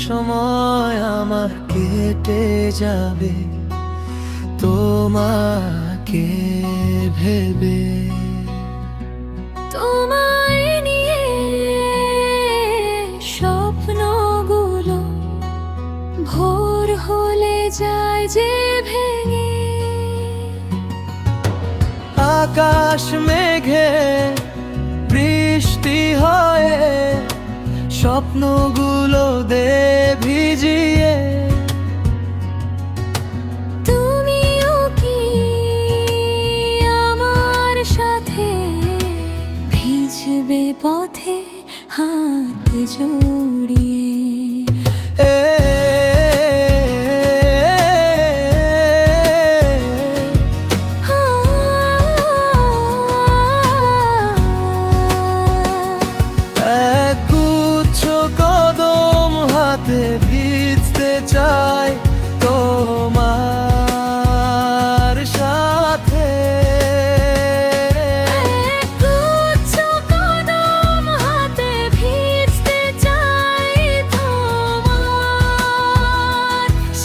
সময় আমার কেটে যাবে তোমাকে ভেবে। তোমায় নিয়ে স্বপ্নগুলো ভোর হলে যায় যে ভেঙে। আকাশ মেঘে বৃষ্টি হয়ে স্বপ্নগুলো দে ভিজিয়ে। তুমিও কি আমার সাথে ভিজবে পথে হাত জড়িয়ে? একগুচ্ছ কদম হাতে ভিজতে চাই তোমার সাথে। একগুচ্ছ কদম হাতে ভিজতে চাই তোমার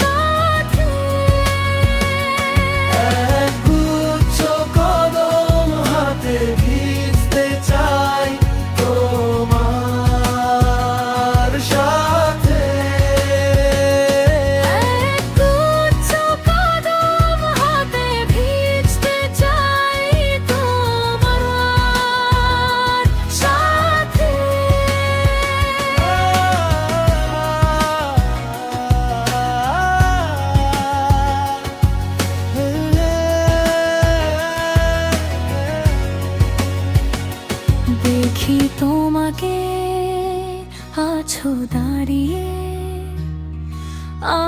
সাথে। একগুচ্ছ কদম হাতে ভিজতে চাই তোমার সাথে। একগুচ্ছ কদম হাতে ভিজতে চাই তোমার সাথে। দেখি তোমাকে আছো দাঁড়িয়ে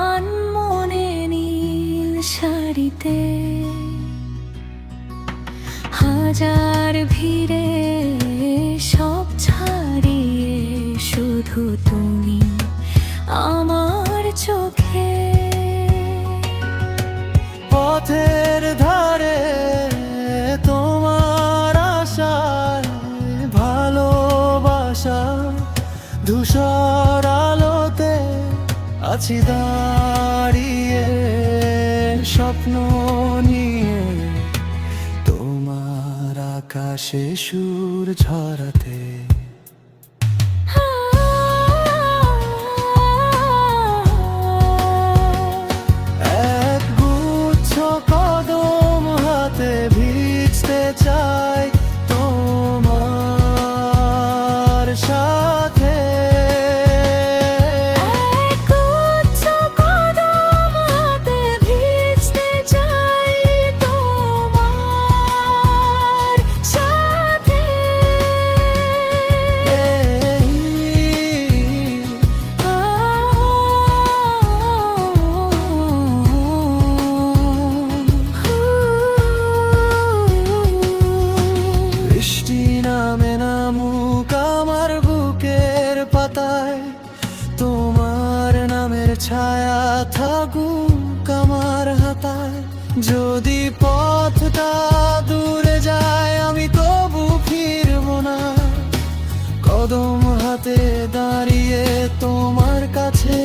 আনমনে নীল শাড়িতে। হাজার ভিড়ে সব ছাড়িয়ে শুধু তুমি আমার চোখে। পথের ধারে তোমার আশায় ভালোবাসা ধূসর আলোতে আছি দাঁড়িয়ে স্বপ্ন নিয়ে তোমার আকাশে সুর ঝরাতে। একগুচ্ছ কদম হাতে ভিজতে চাই তোমার সাথে। একগুচ্ছ কদম হাতে ভিজতে চাই তোমার সাথে। বৃষ্টি নামে নামুক আমার বুকের পাতায়, তোমার নামের ছায়া থাকুক আমার হাতায়। যদি পথটা দূরে যায় আমি তবু ফিরবো না, কদম হাতে দাঁড়িয়ে তোমার কাছে